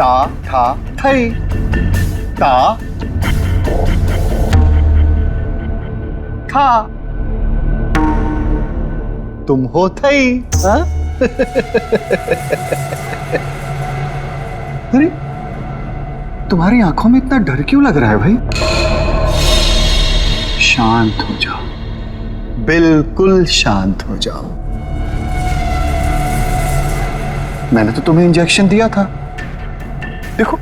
ता था थई, ता था, तुम हो थई। हाँ? अरे तुम्हारी आंखों में इतना डर क्यों लग रहा है भाई? शांत हो जाओ, बिल्कुल शांत हो जाओ। मैंने तो तुम्हें इंजेक्शन दिया था। देखो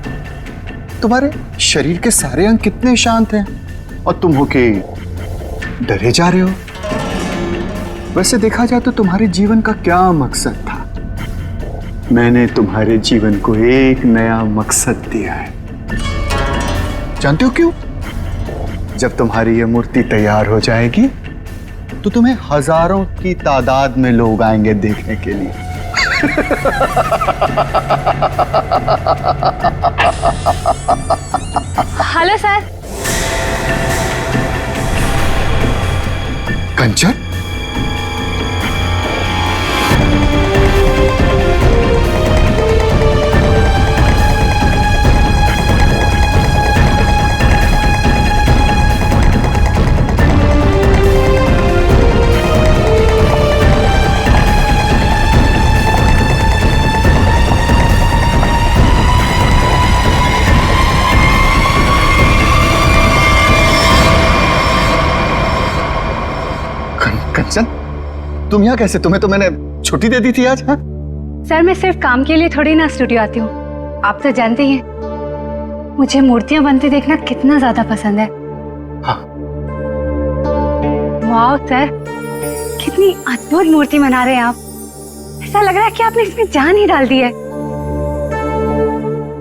तुम्हारे शरीर के सारे अंग कितने शांत हैं और तुम हो के डरे जा रहे हो। वैसे देखा जाए तो तुम्हारे जीवन का क्या मकसद था? मैंने तुम्हारे जीवन को एक नया मकसद दिया है। जानते हो क्यों? जब तुम्हारी यह मूर्ति तैयार हो जाएगी तो तुम्हें हजारों की तादाद में लोग आएंगे देखने के लिए। Hello sir. कंचन, कंचन, तुम यहाँ कैसे? तुम्हें तो मैंने छुट्टी दे दी थी आज। हाँ? सर मैं सिर्फ काम के लिए थोड़ी ना स्टूडियो आती हूँ, आप तो जानते ही हैं मुझे मूर्तियां बनती देखना कितना ज्यादा पसंद है। हाँ। वाह सर, कितनी अद्भुत मूर्ति बना रहे हैं आप। ऐसा लग रहा है कि आपने इसमें जान ही डाल दी है।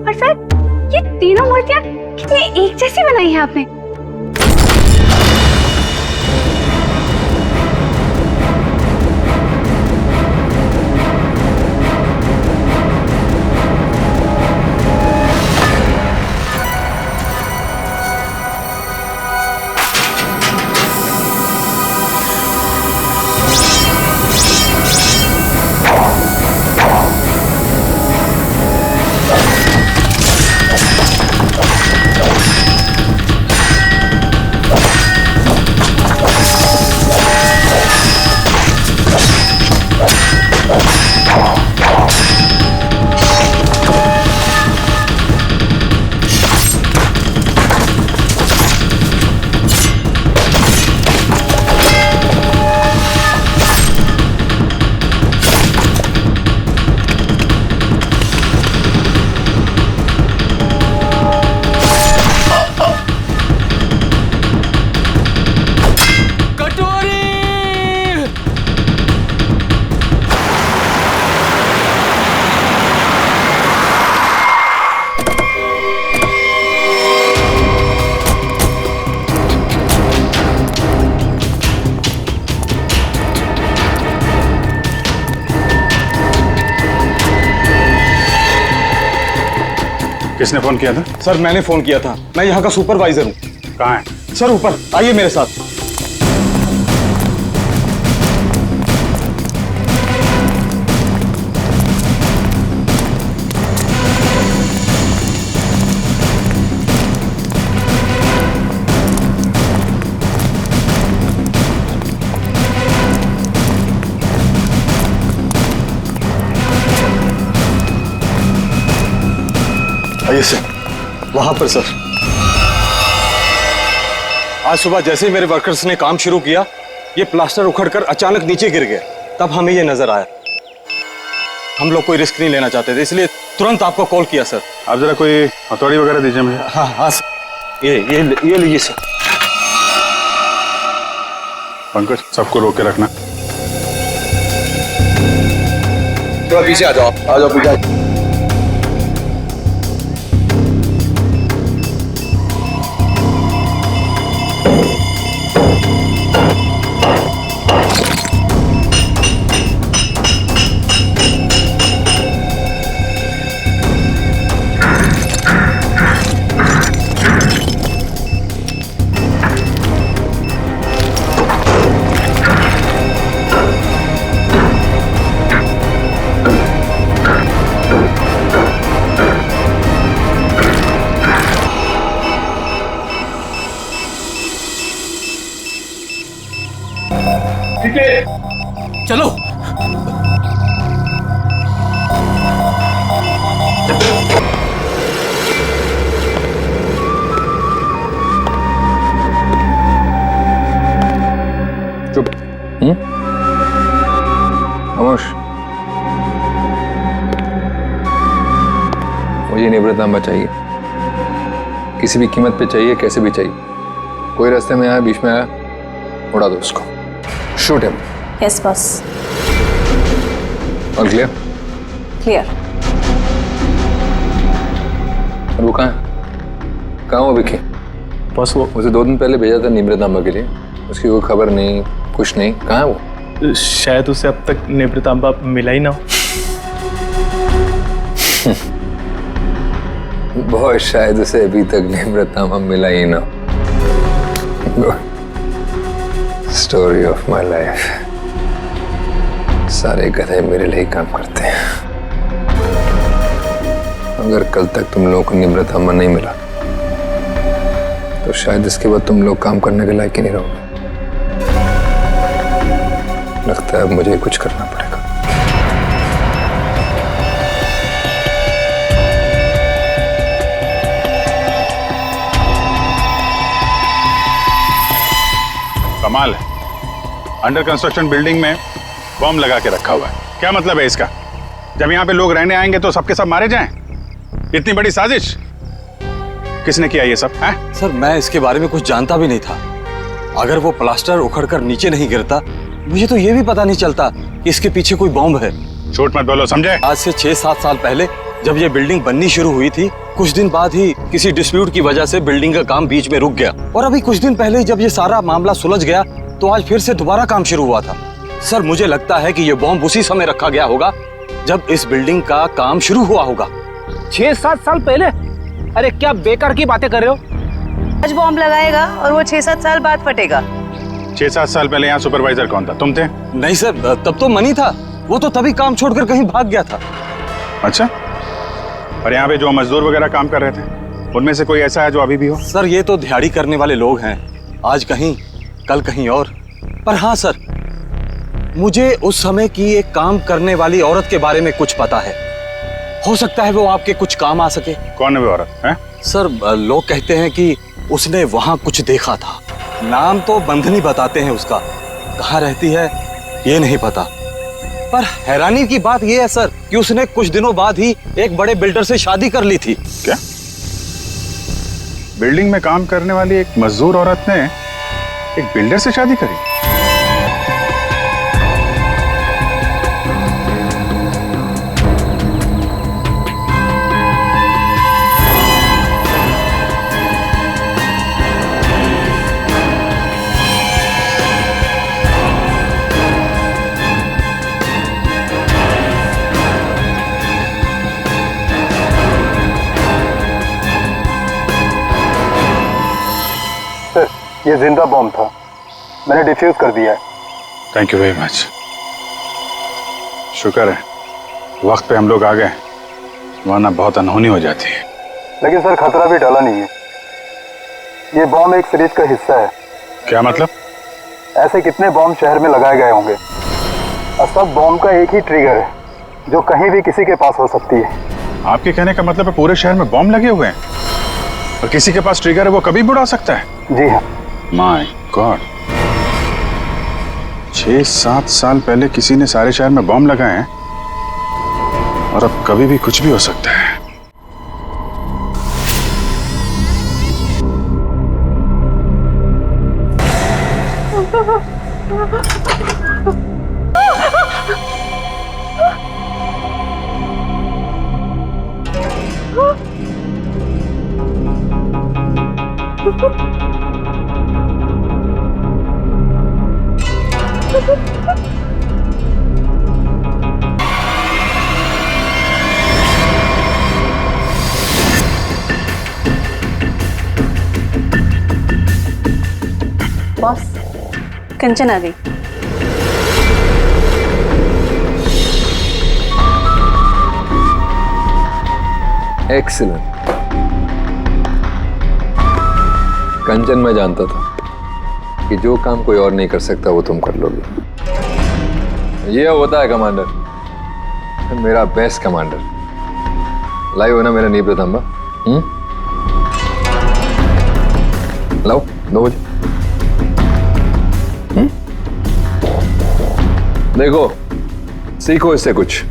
और सर ये तीनों मूर्तियां कितनी एक जैसी बनाई है आपने। किसने फोन किया था? सर मैंने फोन किया था, मैं यहाँ का सुपरवाइजर हूँ। कहाँ है? सर ऊपर आइए मेरे साथ। आइए सर, वहां पर सर। आज सुबह जैसे ही मेरे वर्कर्स ने काम शुरू किया, ये प्लास्टर उखड़कर अचानक नीचे गिर गया। तब हमें ये नजर आया। हम लोग कोई रिस्क नहीं लेना चाहते थे, इसलिए तुरंत आपको कॉल किया सर। आप जरा कोई हथौड़ी वगैरह दीजिए मुझे। हाँ हाँ सर, ये लीजिए सर। पंकज, सबको रोक के रखना। थोड़ा पीछे आ जाओ, आ जाओ पीछे। चलो। चुप। खामोश। मुझे निवृत्तांबा चाहिए, किसी भी कीमत पे चाहिए, कैसे भी चाहिए। कोई रास्ते में आया, बीच में आया, उड़ा दो उसको। Shoot him. Yes boss. और क्लियर? क्लियर। और वो कहाँ है? कहाँ वो विकी? बस वो उसे 2 दिन पहले भेजा था निवृत्तांबा के लिए, उसकी कोई खबर नहीं, कुछ नहीं। कहाँ है वो? शायद उसे अब तक निवृत्तांबा मिला ही ना हो। बहुत शायद उसे अभी तक निवृत्तांबा मिला ही ना। Story of my life. सारे गधे मेरे लिए ही काम करते हैं। अगर कल तक तुम लोगों को निवृत्तांबा नहीं मिला तो शायद इसके बाद तुम लोग काम करने के लायक ही नहीं रहोगे। लगता है अब मुझे कुछ करना पड़ेगा। कमाल है, अंडर कंस्ट्रक्शन बिल्डिंग में बम लगा के रखा हुआ है। क्या मतलब है इसका? जब यहाँ पे लोग रहने आएंगे तो सबके सब मारे जाएं? इतनी बड़ी साजिश किसने किया ये सब है? सर मैं इसके बारे में कुछ जानता भी नहीं था। अगर वो प्लास्टर उखड़कर नीचे नहीं गिरता, मुझे तो ये भी पता नहीं चलता कि इसके पीछे कोई बॉम्ब है। झूठ मत बोलो, समझे? आज से 6-7 साल पहले जब ये बिल्डिंग बननी शुरू हुई थी, कुछ दिन बाद ही किसी डिस्प्यूट की वजह से बिल्डिंग का काम बीच में रुक गया। और अभी कुछ दिन पहले जब ये सारा मामला सुलझ गया तो आज फिर से दोबारा काम शुरू हुआ था। सर मुझे लगता है कि ये बॉम्ब उसी समय रखा गया होगा जब इस बिल्डिंग का काम शुरू हुआ होगा। 6-7 साल पहले? अरे क्या बेकार की बातें कर रहे हो? आज बॉम्ब लगाएगा और वो 6-7 साल बाद फटेगा। 6-7 साल पहले यहाँ सुपरवाइजर कौन था? तुम थे? नहीं सर, तब तो मनी था। वो तो तभी काम छोड़कर कहीं भाग गया था। अच्छा, और यहाँ पे जो मजदूर वगैरह काम कर रहे थे उनमें से कोई ऐसा है जो अभी भी हो? सर ये तो दिहाड़ी करने वाले लोग हैं, आज कहीं कल कहीं और। पर हाँ सर, मुझे उस समय की एक काम करने वाली औरत के बारे में कुछ पता है। हो सकता है वो आपके कुछ काम आ सके। कौन है वो औरत है? सर लोग कहते हैं कि उसने वहां कुछ देखा था। नाम तो बंधनी बताते हैं उसका, कहाँ रहती है ये नहीं पता। पर हैरानी की बात यह है सर कि उसने कुछ दिनों बाद ही एक बड़े बिल्डर से शादी कर ली थी। क्या? बिल्डिंग में काम करने वाली एक मजदूर औरत ने एक बिल्डर से शादी करी? ये जिंदा बॉम्ब था, मैंने डिफ्यूज कर दिया है। Thank you very much. शुक्र है वक्त पे हम लोग आ गए, वरना बहुत अनहोनी हो जाती है। लेकिन सर खतरा भी टला नहीं है। ये बॉम्ब एक सीरीज का हिस्सा है। क्या मतलब? ऐसे कितने बॉम्ब शहर में लगाए गए होंगे और सब बॉम्ब का एक ही ट्रिगर है जो कहीं भी किसी के पास हो सकती है। आपके कहने का मतलब है पूरे शहर में बॉम्ब लगे हुए हैं और किसी के पास ट्रिगर है वो कभी भी उड़ा सकता है? जी हाँ। माय गॉड, 6-7 साल पहले किसी ने सारे शहर में बॉम्ब लगाए हैं और अब कभी भी कुछ भी हो सकता है। बॉस, कंचन आ गई। एक्सीलेंट। कंचन मैं जानता था, कि जो काम कोई और नहीं कर सकता वो तुम कर लोगे। ये होता है कमांडर, मेरा बेस्ट कमांडर। लाइव हो ना मेरा नीब प्रतांबा? लाओ 2 बजे। देखो सीखो इससे कुछ।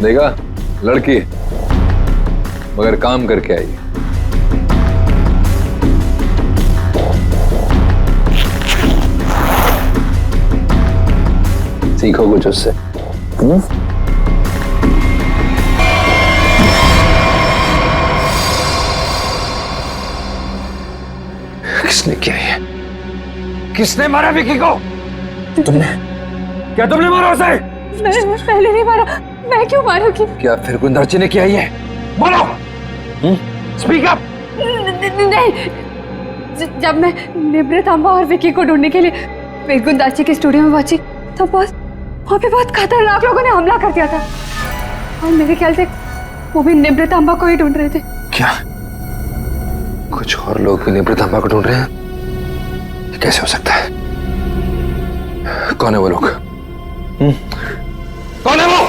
देखा, लड़की मगर काम करके आई। सीखो कुछ उससे। किसने किया ये? किसने मारा विकी को? तुमने? क्या तुमने मारा उसे? मैं पहले नहीं मारा। मैं क्यों मारूंगी? क्या फिर गुंदर्ची ने किया ये? बोलो। Speak up. नहीं, जब मैं निवृतांबा और विकी को ढूंढने के लिए फिर गुंदाची के स्टूडियो में पहुंची तो बस वहाँ पे बहुत खतरनाक लोगों ने हमला कर दिया था और मेरे ख्याल से वो भी निवृतांबा को ही ढूंढ रहे थे। क्या कुछ और लोग भी निवृतांबा को ढूंढ रहे हैं? ये कैसे हो सकता है? कौन है वो लोग? कौन है वो?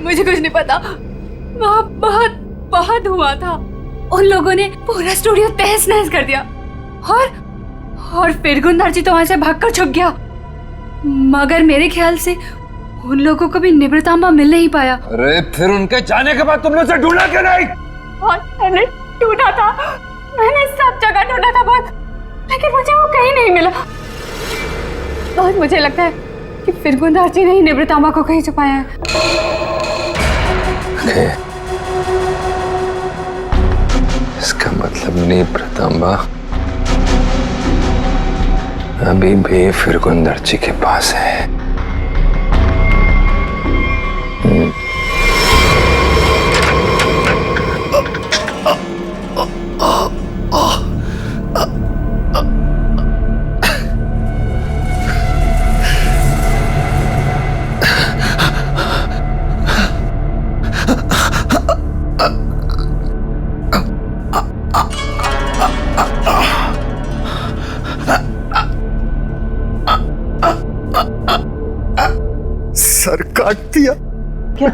मुझे कुछ नहीं पता। वहाँ बहुत हुआ था। उन लोगों ने पूरा स्टूडियो तहस नहस कर दिया और फिर गुंदाची तो वहां से भागकर छुप गया। मगर मेरे ख्याल से उन लोगों को भी निवृतांबा मिल नहीं पाया। अरे फिर उनके जाने के बाद तुमने उसे ढूंढा क्यों नहीं? और मैंने ढूंढा था, मैंने सब जगह ढूंढा था बहुत, लेकिन मुझे वो कहीं नहीं मिला। और मुझे लगता है कि फिर गुंदाची ने ही निवृतांबा को कहीं छुपाया है। इसका मतलब निवृतांबा अभी भी फिर गुंदर्ची के पास है। सर काट दिया। क्या?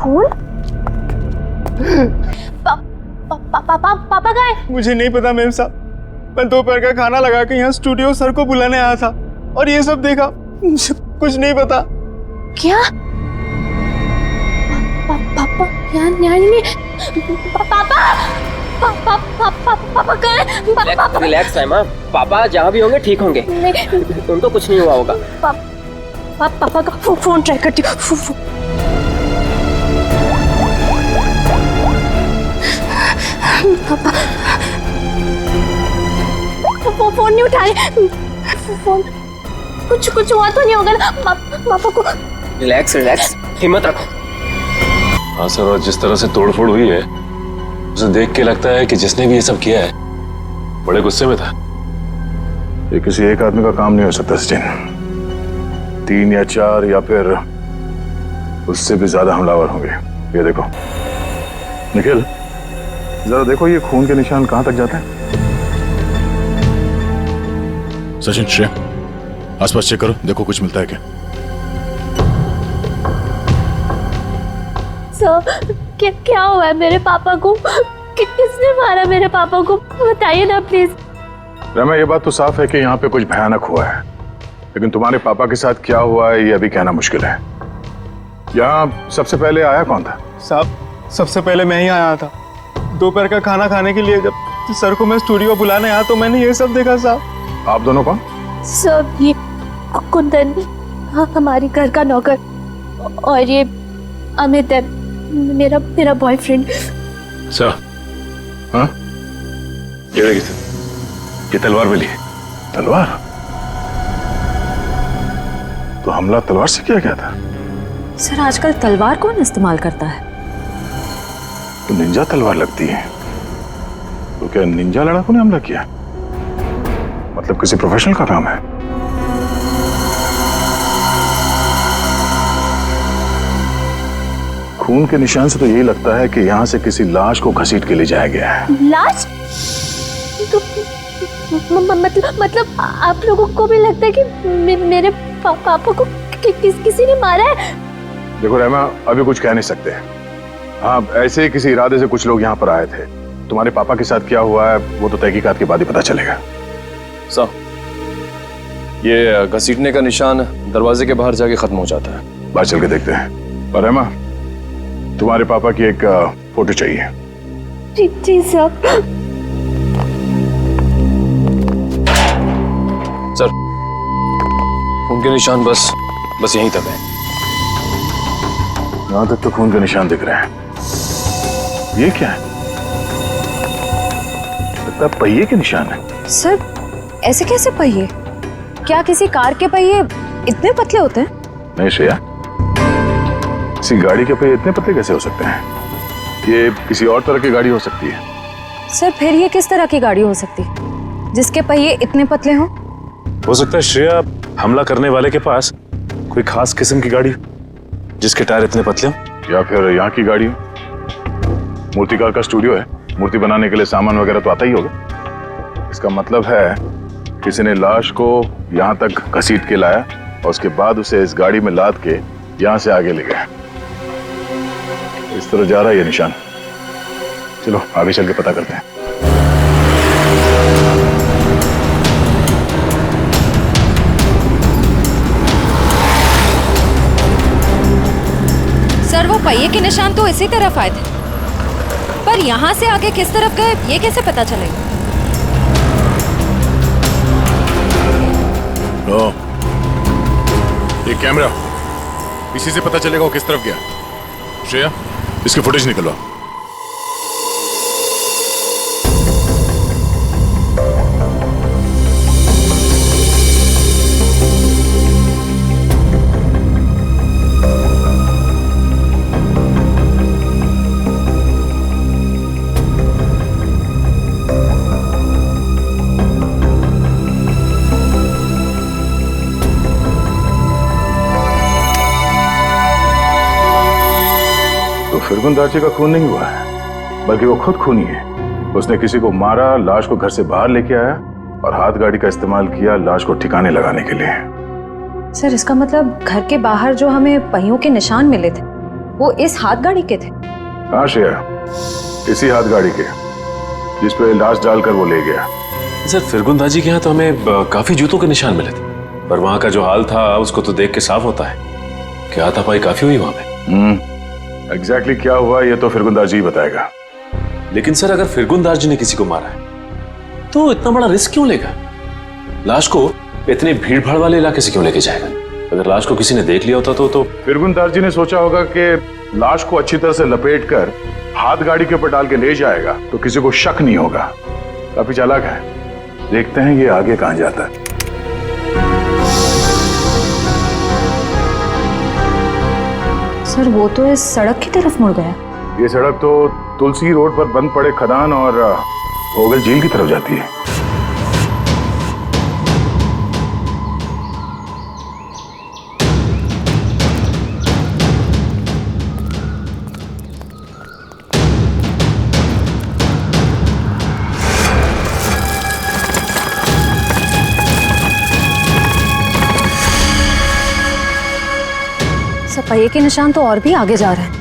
फूल? पापा कहाँ है? मुझे नहीं पता मैम साहब। मैं दोपहर का खाना लगा के यहाँ स्टूडियो सर को बुलाने आया था और ये सब देखा। मुझे कुछ नहीं पता। क्या? पापा यहाँ नहीं। पापा कहाँ है? रिलैक्स है माँ, पापा जहाँ भी होंगे ठीक होंगे। उनको कुछ नहीं हुआ होगा। पापा का फोन ट्राई करती हूँ। पापा फोन नहीं उठा रहे। फोन कुछ हुआ तो नहीं होगा ना पापा को? रिलैक्स, हिम्मत रखो। हाँ सर, और जिस तरह से तोड़फोड़ हुई है उसे देख के लगता है कि जिसने भी ये सब किया है बड़े गुस्से में था। ये किसी एक आदमी का काम नहीं हो सकता सचिन। 3 या 4 या फिर उससे भी ज्यादा हमलावर होंगे। ये देखो निखिल, जरा देखो ये खून के निशान कहां तक जाते हैं। सचिन, श्रेय, आसपास चेक करो, देखो कुछ मिलता है क्या। सर क्या हुआ है मेरे पापा को? किसने मारा मेरे पापा को? बताइए ना प्लीज। रमा, ये बात तो साफ है कि यहाँ पे कुछ भयानक हुआ है, लेकिन तुम्हारे पापा के साथ क्या हुआ है ये अभी कहना मुश्किल है। यहाँ सबसे पहले आया कौन था? साहब सबसे पहले मैं ही आया था। दोपहर का खाना खाने के लिए जब सर को मैं स्टूडियो बुलाने आया तो मैंने ये सब देखा। साहब आप दोनों कौन? सब ये कुंदन, हाँ हमारी घर का नौकर, और ये अमित है मेरा बॉयफ्रेंड। सर, हाँ ये तलवार मिली है। तलवार? तो हमला तलवार से किया गया था? सर आजकल तलवार कौन इस्तेमाल करता है? तो निंजा तलवार लगती है। तो क्या निंजा लड़ाकों ने हमला किया? मतलब किसी प्रोफेशनल का काम है। खून के निशान से तो यही लगता है कि यहाँ से किसी लाश को घसीट के ले जाया गया है। लाश? मतलब आप लोगों को भी लगता है कि मेरे पापा को किसी ने मारा है? देखो रहमा, अभी कुछ कह नहीं सकते। हाँ, ऐसे ही किसी इरादे से कुछ लोग यहाँ पर आए थे। तुम्हारे पापा के साथ क्या हुआ है वो तो तहकीकात के बाद ही पता चलेगा। साहब, ये घसीटने का निशान दरवाजे के बाहर जाके खत्म हो जाता है। बाहर चल के देखते हैं। और रहमा, तुम्हारे पापा की एक फोटो चाहिए। जी साहब। सर, उनके निशान बस यहीं तक है। यहाँ तक तो खून के निशान दिख रहे हैं। ये क्या है? लगता है पहिए के निशान है। सर, ऐसे कैसे पहिए? क्या किसी कार के पहिए इतने पतले होते हैं? नहीं श्रेया, किसी गाड़ी के पहिए इतने पतले कैसे हो सकते हैं? ये किसी और तरह की गाड़ी हो सकती है। सर, फिर ये किस तरह की गाड़ी हो सकती है जिसके पहिए इतने पतले हों? हो सकता है श्रेया, हमला करने वाले के पास कोई खास किस्म की गाड़ी जिसके टायर इतने पतले हों। या फिर यहाँ की गाड़ी हो। मूर्तिकार का स्टूडियो है, मूर्ति बनाने के लिए सामान वगैरह तो आता ही होगा। इसका मतलब है किसी ने लाश को यहाँ तक घसीट के लाया और उसके बाद उसे इस गाड़ी में लाद के यहाँ से आगे ले गया। इस तरह जा रहा है ये निशान। चलो आगे चल के पता करते हैं। सर, वो पहिए के निशान तो इसी तरफ आए थे, पर यहाँ से आगे किस तरफ गए ये कैसे पता चलेगा? ये कैमरा, इसी से पता चलेगा वो किस तरफ गया। श्रेया, इसकी फुटेज निकलवाओ। फिरगुंदाची का खून नहीं हुआ है, बल्कि वो खुद खूनी है। उसने किसी को मारा, लाश को घर से बाहर लेके आया और हाथ गाड़ी का इस्तेमाल किया लाश को ठिकाने लगाने के लिए। सर, इसका मतलब घर के बाहर जो हमें पहियों के निशान मिले थे वो इस हाथ गाड़ी के थे? हाँ श्रेया, इसी हाथ गाड़ी के जिस पे लाश डालकर वो ले गया। सर, फिरगुंदाजी के यहाँ तो हमें काफी जूतों के निशान मिले थे, पर वहां का जो हाल था उसको तो देख के साफ होता है कि हाथापाई काफी हुई वहां पे। एग्जैक्टली क्या हुआ ये तो फिरगुंदार जी बताएगा। लेकिन सर, अगर फिरगुंदार जी ने किसी को मारा है तो इतना बड़ा रिस्क क्यों लेगा? लाश को इतने भीड़ भाड़ वाले इलाके से क्यों लेके जाएगा? अगर लाश को किसी ने देख लिया होता तो फिरगुंदार जी ने सोचा होगा कि लाश को अच्छी तरह से लपेट कर हाथ गाड़ी के ऊपर डाल के ले जाएगा तो किसी को शक नहीं होगा। काफी चालाक है। देखते हैं ये आगे कहां जाता है। सर, वो तो इस सड़क की तरफ मुड़ गया। ये सड़क तो तुलसी रोड पर बंद पड़े खदान और होगल झील की तरफ जाती है। सर, पहिए के निशान तो और भी आगे जा रहे हैं।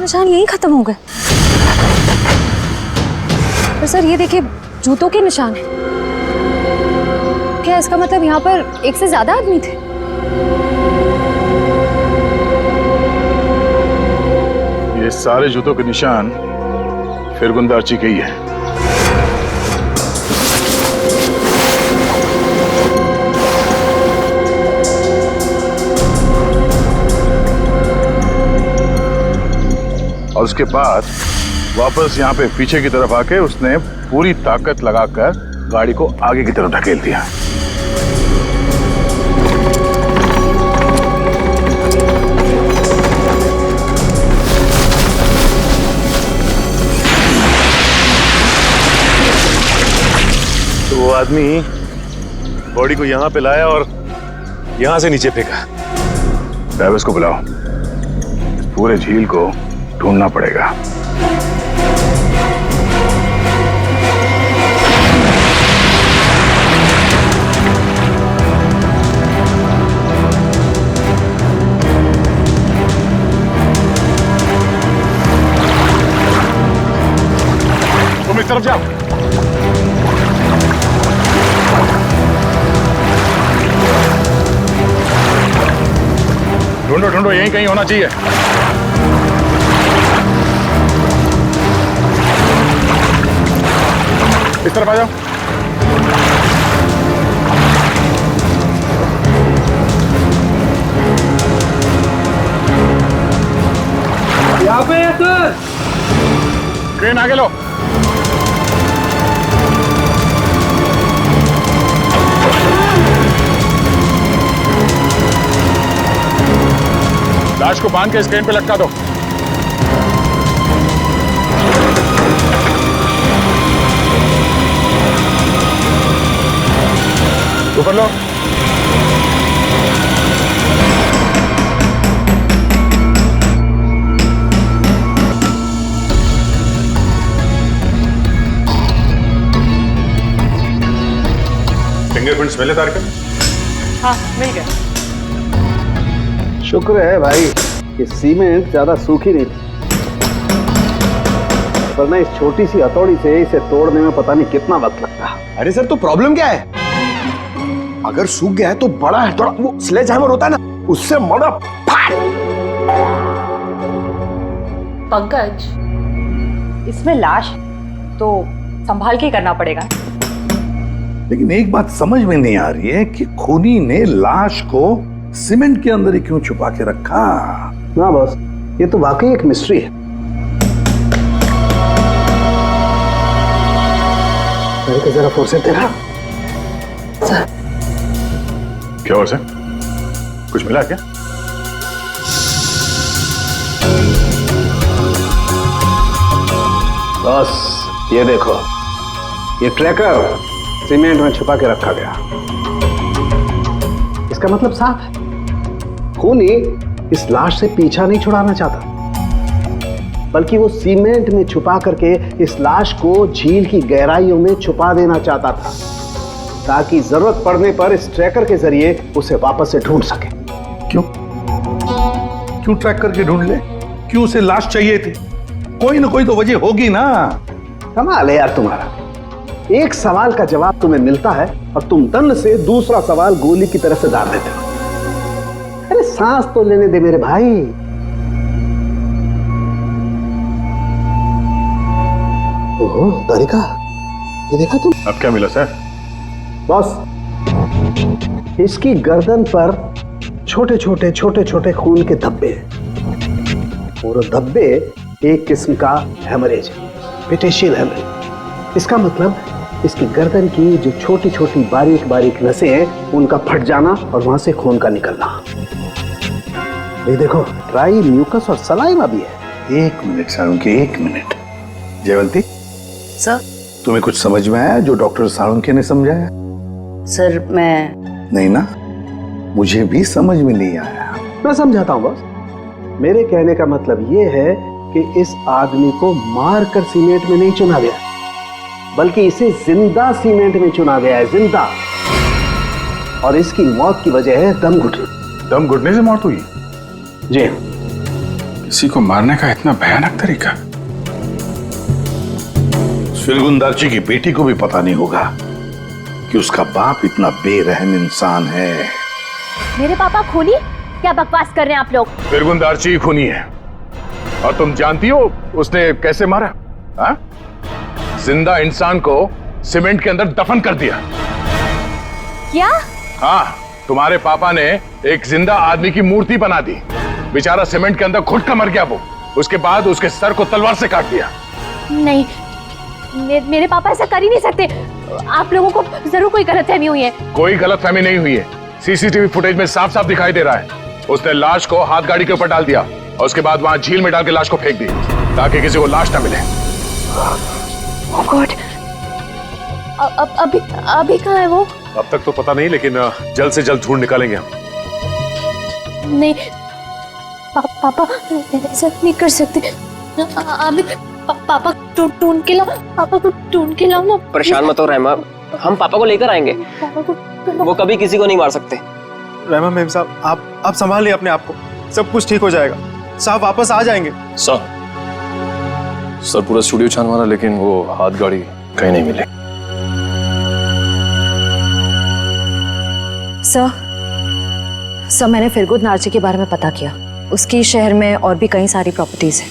निशान यहीं खत्म हो गए। पर सर, ये देखिए, जूतों के निशान हैं। क्या इसका मतलब यहाँ पर एक से ज्यादा आदमी थे? ये सारे जूतों के निशान फिरगुंदार जी के ही है। और उसके बाद वापस यहाँ पे पीछे की तरफ आके उसने पूरी ताकत लगाकर गाड़ी को आगे की तरफ ढकेल दिया। तो वो आदमी बॉडी को यहाँ पे लाया और यहाँ से नीचे फेंका। ड्राइवर्स को बुलाओ, इस पूरे झील को ढूंढना पड़ेगा। तुम इस तरफ जाओ। ढूंढो ढूंढो, यहीं कहीं होना चाहिए। इस तरफ आ जाओ। यहाँ पे है सर। क्रेन आगे लो। लाश को बांध के इस क्रेन पे लटका दो। ऊपर लो। फिंगरप्रिंट्स मिले तारिका? हाँ मिल गया। शुक्र है भाई कि सीमेंट ज्यादा सूखी नहीं थी, वरना इस छोटी सी हथौड़ी से इसे तोड़ने में पता नहीं कितना वक्त लगता। अरे सर, तो प्रॉब्लम क्या है? अगर सूख गया है तो बड़ा है, थोड़ा वो स्लेज हैमर होता है ना, उससे मड़ा फाड़। पंकज, इसमें लाश तो संभाल के करना पड़ेगा। लेकिन एक बात समझ में नहीं आ रही है कि खूनी ने लाश को सीमेंट के अंदर ही क्यों छुपा के रखा? ना बॉस, ये तो वाकई एक मिस्ट्री है। मैंने जरा फुर्सत दे रहा। क्या हुआ सर? कुछ मिला क्या? बॉस ये देखो, ये ट्रैकर सीमेंट में छुपा के रखा गया। इसका मतलब साफ है, खूनी इस लाश से पीछा नहीं छुड़ाना चाहता, बल्कि वो सीमेंट में छुपा करके इस लाश को झील की गहराइयों में छुपा देना चाहता था, ताकि जरूरत पड़ने पर इस ट्रैकर के जरिए उसे वापस से ढूंढ सके। क्यों क्यों ट्रैक करके ढूंढ ले? क्यों उसे लाश चाहिए थी? कोई ना कोई तो वजह होगी ना। कमाल है यार तुम्हारा, एक सवाल का जवाब तुम्हें मिलता है और तुम दंड से दूसरा सवाल गोली की तरह से दाग देते हो। अरे सांस तो लेने दे मेरे भाई। ओहो तारिका, ये देखा तुम? अब क्या मिला सर? बॉस, इसकी गर्दन पर छोटे छोटे खून के धब्बे हैं, और धब्बे एक किस्म का हेमरेज है, पेटेशियल हेमरेज। इसका मतलब इसकी गर्दन की जो छोटी छोटी बारीक बारीक नसें हैं, उनका फट जाना और वहां से खून का निकलना। ये देखो, ड्राई म्यूकस और सलाइवा भी है। एक मिनट साळुंके, एक मिनट। जयवंती सर, तुम्हें कुछ समझ में आया जो डॉक्टर साळुंके ने समझाया? सर मैं नहीं ना, मुझे भी समझ में नहीं आया। मैं समझाता हूँ बॉस। मेरे कहने का मतलब ये है कि इस आदमी को मार कर सीमेंट में नहीं चुना गया, बल्कि इसे जिंदा सीमेंट में चुना गया है, जिंदा। और इसकी मौत की वजह है दम घुटना। दम घुटने से मौत हुई? जी। किसी को मारने का इतना भयानक तरीका? फिरगुंदारची की बेटी को भी पता नहीं होगा कि उसका बाप इतना बेरहम इंसान है। मेरे पापा खूनी? क्या बकवास कर रहे हैं आप लोग? फिरगुंदारची खूनी है, और तुम जानती हो उसने कैसे मारा? हाँ? जिंदा इंसान को सीमेंट के अंदर दफन कर दिया। क्या? हाँ, तुम्हारे पापा ने एक जिंदा आदमी की मूर्ति बना दी। बेचारा सीमेंट के अंदर घुट कर मर गया वो। उसके बाद उसके सर को तलवार से काट दिया। नहीं, मेरे पापा ऐसा कर ही नहीं सकते। आप लोगों को जरूर कोई गलतफहमी हुई है। कोई गलतफहमी नहीं हुई है। सीसीटीवी फुटेज में साफ साफ दिखाई दे रहा है। उसने लाश को हाथ गाड़ी के ऊपर डाल दिया और उसके बाद वहां झील में डाल के लाश को फेंक दी, ताकि किसी को लाश ना मिले। Oh God! अभी कहाँ है वो? अब तक तो पता नहीं, लेकिन जल्द से जल्द ढूंढ निकालेंगे हम। नहीं पापा ऐसा नहीं कर सकते। अमित पापा ढूंढ के लाओ, पापा को ढूंढ के लाओ ना। परेशान मत हो रहमा, हम पापा को लेकर आएंगे। पापा को वो कभी किसी को नहीं मार सकते। रहमा मेम साहब, आप संभालिए अपने आप को, सब कुछ ठीक हो जाएगा। साहब वापस आ जाएंगे। सर पूरा स्टूडियो छान मारा लेकिन वो हाथ गाड़ी कहीं नहीं मिले। सर मैंने फिरगुन नार्जी के बारे में पता किया। उसकी शहर में और भी कई सारी प्रॉपर्टीज हैं।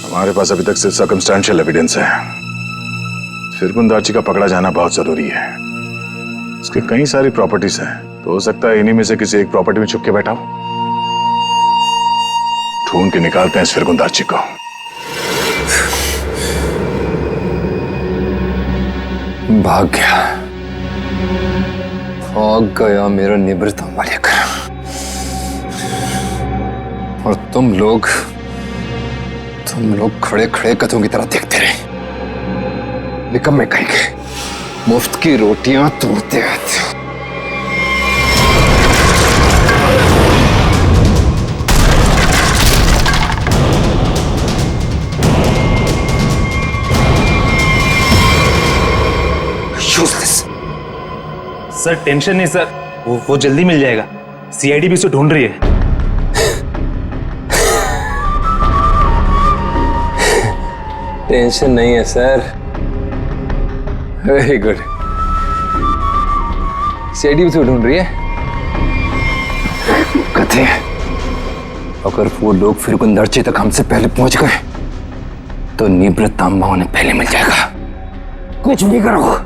हमारे पास अभी तक सिर्फ सर्कमस्टेंशियल एविडेंस है। फिरगुन दार्ची का पकड़ा जाना बहुत जरूरी है। उसके कई सारी प्रॉपर्टीज हैं, तो हो सकता है इन्हीं में से किसी एक प्रॉपर्टी में छुप के बैठा हो। ढूंढ के निकालते हैं इस फिरगुन दार्ची को। भाग गया मेरा निवृत्त लेकर। और तुम लोग खड़े खड़े कथों की तरह देखते रहे। निकम्मे कहेंगे, मुफ्त की रोटियां तोड़ते रहते हो। सर टेंशन नहीं सर, वो जल्दी मिल जाएगा। सीआईडी भी उसे ढूंढ रही है। टेंशन नहीं है सर, वेरी गुड। सीआईडी भी तो ढूंढ रही है। कथे अगर वो लोग फिरगुन दार्ची तक हमसे पहले पहुंच गए तो निवृत्त तांबा उन्हें पहले मिल जाएगा। कुछ भी करो,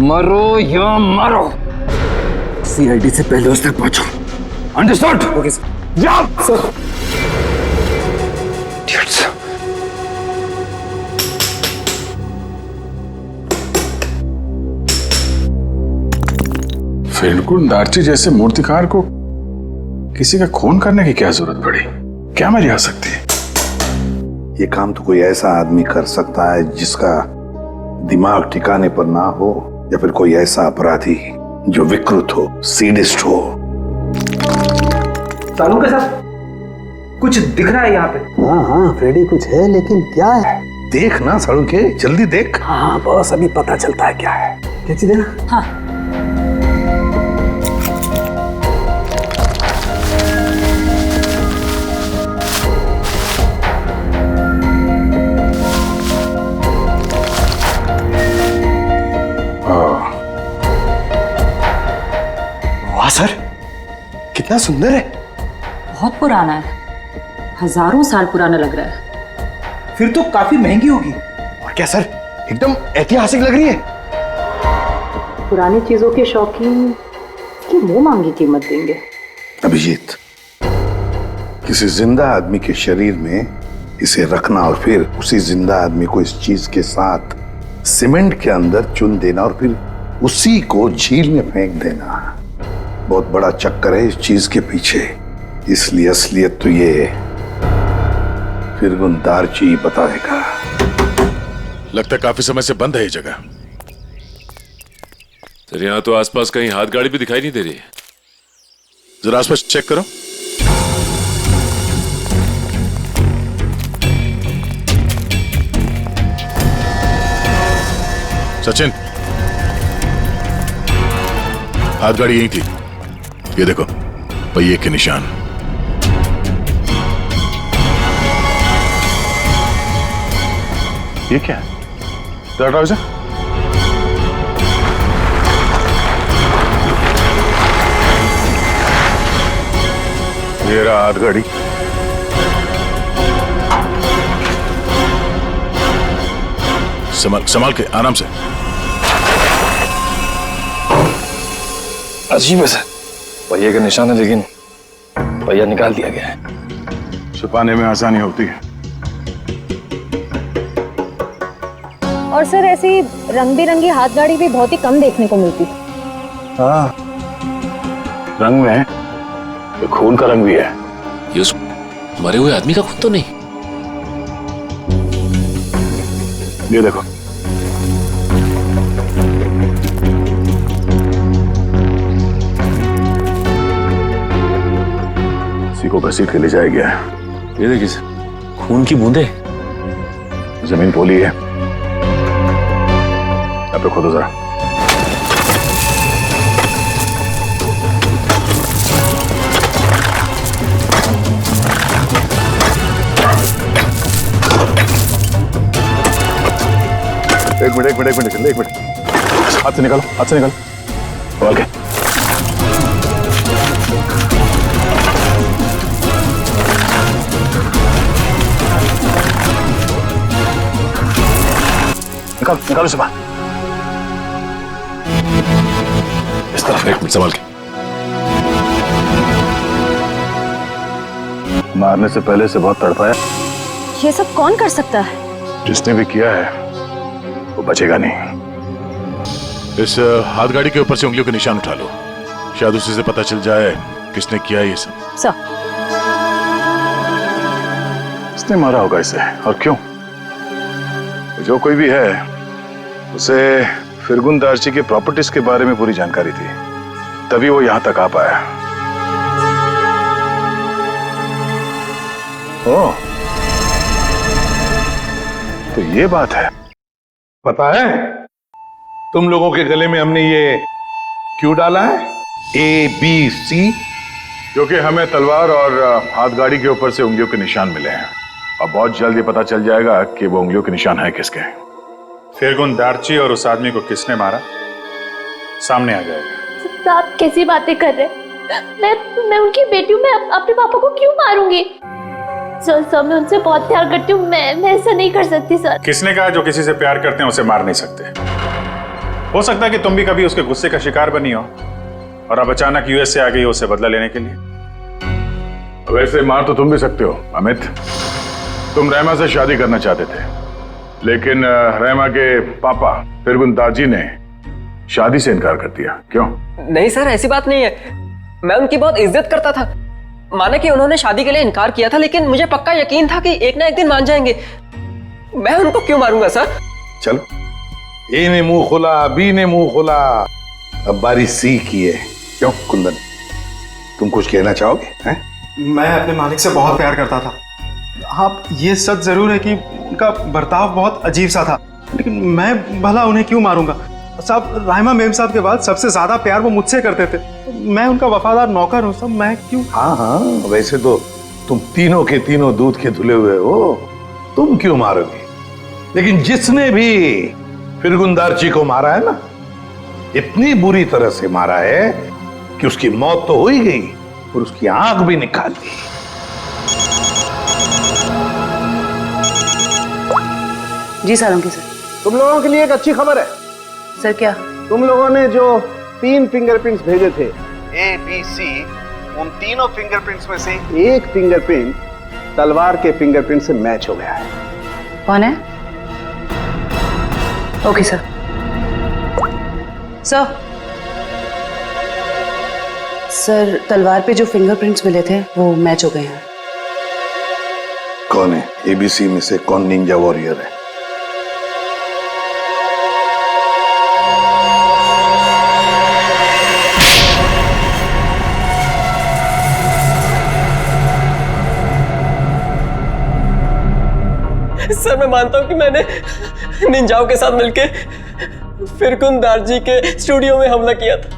मरो या मारो, सीआईडी से पहले उस तक पहुंचो। अंडरस्टूड? Okay sir. जाओ सर। फिरगुन दार्ची जैसे मूर्तिकार को किसी का खून करने की क्या जरूरत पड़ी? क्या मरी आ सकती है? ये काम तो कोई ऐसा आदमी कर सकता है जिसका दिमाग ठिकाने पर ना हो, या फिर कोई ऐसा अपराधी जो विकृत हो, सीडिस्ट हो। सालू के साथ कुछ दिख रहा है यहाँ पे। हाँ फ्रेडी कुछ है, लेकिन क्या है? देख ना सालू के, जल्दी देख। हाँ बस अभी पता चलता है क्या है। क्या चीज है ना? हाँ सर कितना सुंदर है। बहुत पुराना है, हजारों साल पुराना लग रहा है। फिर तो काफी महंगी होगी। और क्या सर, एकदम ऐतिहासिक लग रही है। पुरानी चीजों के शौकीन की मुंह मांगी कीमत देंगे। अभिजीत, किसी जिंदा आदमी के शरीर में इसे रखना और फिर उसी जिंदा आदमी को इस चीज के साथ सीमेंट के अंदर चुन देना और फिर उसी को झील में फेंक देना, बहुत बड़ा चक्कर है इस चीज के पीछे। इसलिए असलियत तो ये फिरगुन दार्ची बताएगा। लगता है काफी समय से बंद है ये जगह। सर यहाँ तो आसपास कहीं हाथ गाड़ी भी दिखाई नहीं दे रही है। जरा आसपास चेक करो। सचिन, हाथ गाड़ी यही थी। ये देखो पहिए के निशान। ये क्या है? दरवाजा। ये रहा हाथ गाड़ी। संभाल के, आराम से। अजीब है सर, पहिए का निशान है लेकिन पहिया निकाल दिया गया है। छुपाने में आसानी होती है। और सर ऐसी रंग बिरंगी हाथ गाड़ी भी बहुत ही कम देखने को मिलती। हाँ, रंग में है तो खून का रंग भी है। ये उस मरे हुए आदमी का खून तो नहीं? ये देखो, इसी को घसीट के ले जाया गया है। ये देखिए सर, खून की बूंदे। जमीन पोली है, अब तो खोदो जरा। एक मिनट, हाथ से निकालो। ओके। निकालो से बाहर। इस तरफ, एक मिनट संभाल के। मारने से पहले से बहुत तड़पाया। ये सब कौन कर सकता है? जिसने भी किया है वो बचेगा नहीं। इस हाथ गाड़ी के ऊपर से उंगलियों के निशान उठा लो, शायद उसी से पता चल जाए किसने किया ये सब। सर, किसने मारा होगा इसे और क्यों? जो कोई भी है उसे फिरगुन दार्ची के प्रॉपर्टीज के बारे में पूरी जानकारी थी, तभी वो यहां तक आ पाया। ओह, तो ये बात है। पता है तुम लोगों के गले में हमने ये क्यों डाला है? ABC, क्योंकि हमें तलवार और हाथ गाड़ी के ऊपर से उंगलियों के निशान मिले हैं और बहुत जल्द ये पता चल जाएगा कि वो उंगलियों के निशान है किसके। फिरगुन दार्ची और उस आदमी को किसने मारा सामने आ जाएगा। आप कैसी बातें कर रहे हैं? मैं उनकी बेटी हूँ, मैं अपने पापा को क्यों मारूंगी? सर मैं उनसे बहुत प्यार करती हूँ, मैं ऐसा नहीं कर सकती सर। किसने कहा जो किसी से प्यार करते हैं उसे मार नहीं सकते? हो सकता है कि तुम भी कभी उसके गुस्से का शिकार बनी हो और अब अचानक यूएस से आ गई हो उसे बदला लेने के लिए। वैसे मार तो तुम भी सकते हो अमित। तुम रहमा से शादी करना चाहते थे, लेकिन रहमा के पापा फिरगुन दार्जी ने शादी से इनकार कर दिया। क्यों? नहीं सर, ऐसी बात नहीं है। मैं उनकी बहुत इज्जत करता था। माना कि उन्होंने शादी के लिए इनकार किया था, लेकिन मुझे पक्का यकीन था कि एक ना एक दिन मान जाएंगे। मैं उनको क्यों मारूंगा सर? चलो, ए ने मुंह खोला, बी ने मुंह खोला, अब बारी सी की है। क्यों कुंदन, तुम कुछ कहना चाहोगे? हैं? मैं अपने मालिक से बहुत प्यार करता था। हाँ, ये सच जरूर है कि उनका बर्ताव बहुत अजीब सा था, लेकिन मैं भला उन्हें क्यों मारूंगा? साहब, राहिमा मेम साहब के बाद सबसे ज्यादा प्यार वो मुझसे करते थे। मैं उनका वफादार नौकर हूँ, सब मैं क्यों? हाँ, वैसे तो तुम तीनों के तीनों दूध के धुले हुए हो, तुम क्यों मारोगे? लेकिन जिसने भी फिरगुन दार्ची को मारा है ना, इतनी बुरी तरह से मारा है कि उसकी मौत तो हो ही गई और उसकी आंख भी निकाल दी। जी सर, अंकित सर। तुम लोगों के लिए एक अच्छी खबर है। सर क्या? तुम लोगों ने जो 3 फिंगरप्रिंट्स भेजे थे ABC, उन तीनों फिंगरप्रिंट्स में से एक फिंगरप्रिंट तलवार के फिंगरप्रिंट से मैच हो गया है। कौन है? Okay sir. सर, तलवार पे जो फिंगरप्रिंट्स मिले थे वो मैच हो गए हैं। कौन है ABC में से? कौन निंजा वॉरियर है? सर, मैं मानता हूँ कि मैंने निंजाओं के साथ मिलके फिरगुन दार्जी के स्टूडियो में हमला किया था,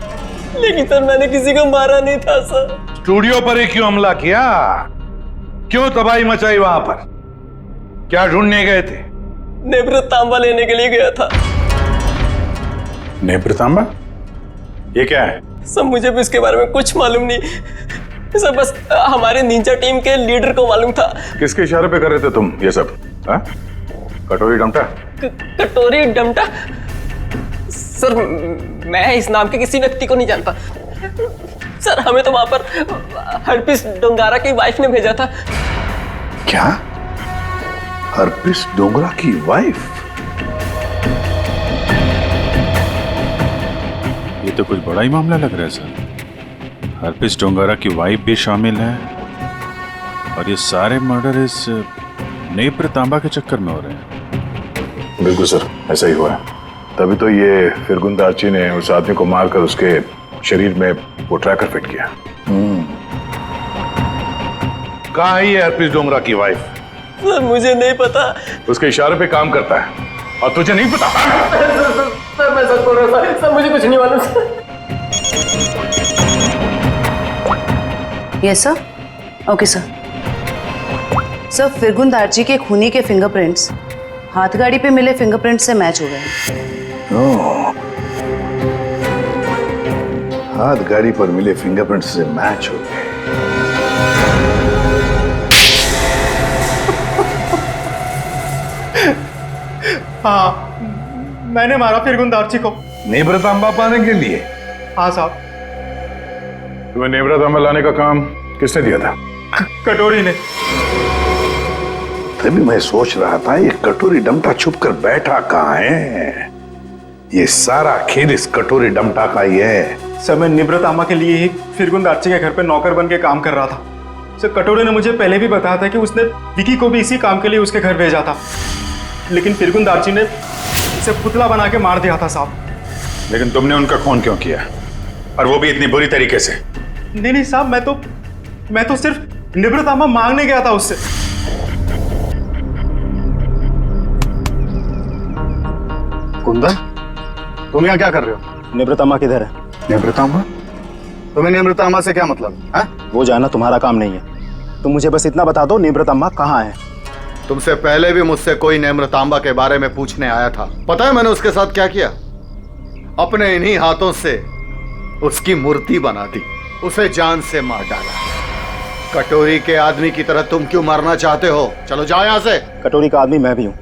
लेकिन सर मैंने किसी को मारा नहीं था सर। स्टूडियो पर ही क्यों हमला किया? क्यों तबाही मचाई वहां पर? क्या ढूंढने गए थे? नेब्र तांबा लेने के लिए गया था। नेब्र तांबा? ये क्या है? सर, मुझे भी इसके बारे में कुछ मालूम नहीं सर, बस हमारे निंजा टीम के लीडर को मालूम था। किसके इशारे पे कर रहे थे तुम ये सब? हा? कटोरी डमटा? कटोरी डमटा? सर, मैं इस नाम के किसी व्यक्ति को नहीं जानता सर। हमें तो वहां पर हरपिस डोंगारा की वाइफ ने भेजा था। क्या? हरपिस डोंगरा की वाइफ? ये तो कुछ बड़ा ही मामला लग रहा है सर। हरपिस डोंगारा की वाइफ भी शामिल है और ये सारे मर्डर इस नेब्र तांबा के चक्कर में हो रहे हैं। बिल्कुल सर, ऐसा ही हुआ है। तभी तो ये फिरगुन दार्ची ने उस आदमी को मारकर उसके शरीर में वो ट्रैकर फिट किया। कहाँ है ये हरपिस डोंगरा की वाइफ? सर मुझे नहीं पता। उसके इशारे पे काम करता है और तुझे नहीं पता? सर मैं सच बोल रहा हूँ सर, मुझे कुछ नहीं मालूम sir. Yes sir. Okay sir. Sir फिरगुन दार्जी के खूनी के फिंगरप्रिंट्स हाथगाड़ी पे मिले फिंगरप्रिंट से मैच हो गए। ओह, हाथ गाड़ी पर मिले फिंगरप्रिंट से मैच हो गए। हाँ, मैंने मारा फिरगुन दार्जी को। नेब्रतांबा पाने के लिए? हाँ साहब। तुम्हें नेब्रतांबा लाने का काम किसने दिया था? कटोरी ने। तभी मैं सोच रहा था ये कटोरी डमटा छुप कर बैठा कहाँ है। ये सारा खेल इस कटोरी डमटा का ही है। सर मैं निब्रतामा के लिए ही फिरगुन दार्जी के घर पे नौकर बन के काम कर रहा था। सर कटोरी ने मुझे पहले भी बताया था कि उसने विकी को भी इसी काम के लिए उसके घर भेजा था, लेकिन फिरगुन दार्जी ने उसे पुतला बना के मार दिया था साहब। लेकिन तुमने उनका खून क्यों किया, और वो भी इतनी बुरी तरीके से? नहीं साहब, मैं तो सिर्फ निब्रतामा मांगने गया था उससे। कुंदन, तुम यहाँ क्या कर रहे हो? निब्रतामा किधर है? निब्रतामा? तुम्हें निब्रतामा से क्या मतलब है? वो जानना तुम्हारा काम नहीं है। तुम मुझे बस इतना बता दो, निब्रतामा कहाँ है? तुमसे पहले भी मुझसे कोई नेम्रतांबा के बारे में पूछने आया था। पता है मैंने उसके साथ क्या किया? अपने इन्हीं हाथों से उसकी मूर्ति बना दी, उसे जान से मार डाला। कटोरी के आदमी की तरह तुम क्यों मरना चाहते हो? चलो जाओ यहाँ से। कटोरी का आदमी मैं भी हूँ,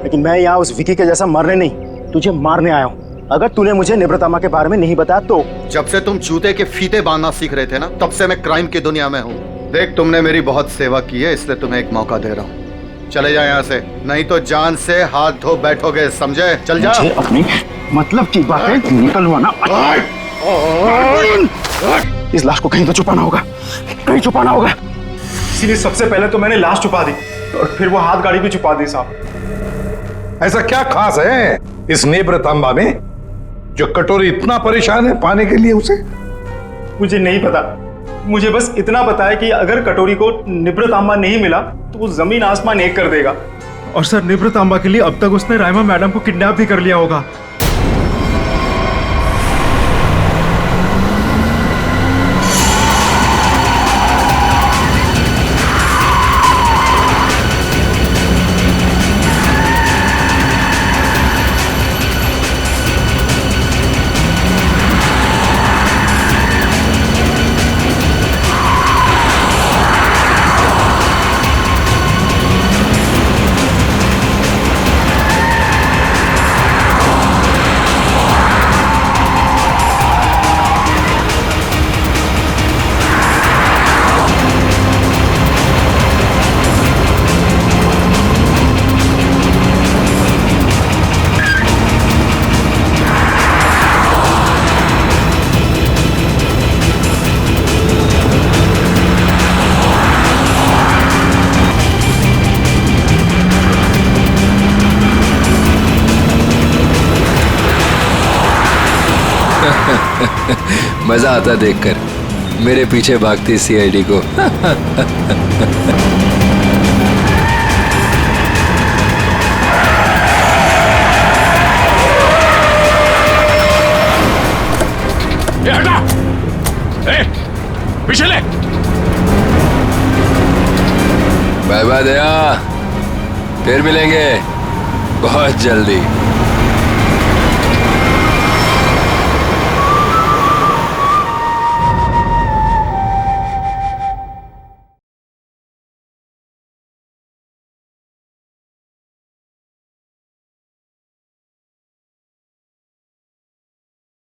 लेकिन मैं यहाँ उस विकी के जैसा मरने नहीं, तुझे मारने आया हूँ। अगर तूने मुझे निब्रतामा के बारे में नहीं बताया तो। जब से तुम जूते के फीते बांधना सीख रहे थे ना, तब से मैं क्राइम की दुनिया में हूँ। देख, तुमने मेरी बहुत सेवा की है, इसलिए तुम्हें एक मौका दे रहा हूँ। चले जाओ यहाँ से, नहीं तो जान से हाथ धो बैठोगे, समझे? चल जा। मुझे अपनी मतलब की बातें निकलवाना। इस लाश को कहीं तो छुपाना होगा, कहीं छुपाना होगा। इसीलिए सबसे पहले तो मैंने लाश छुपा दी और फिर वो हाथ गाड़ी भी छुपा दी साहब। ऐसा क्या खास है इस नेब्रतांबा में जो कटोरी इतना परेशान है पाने के लिए उसे? मुझे नहीं पता, मुझे बस इतना पता है कि अगर कटोरी को निब्रतांबा नहीं मिला तो वो जमीन आसमान एक कर देगा। और सर निब्रतांबा के लिए अब तक उसने राइमा मैडम को किडनैप भी कर लिया होगा। मजा आता देखकर मेरे पीछे भागती सीआईडी को। ये हटा, पीछे ले। बाय बाय दया, फिर मिलेंगे बहुत जल्दी।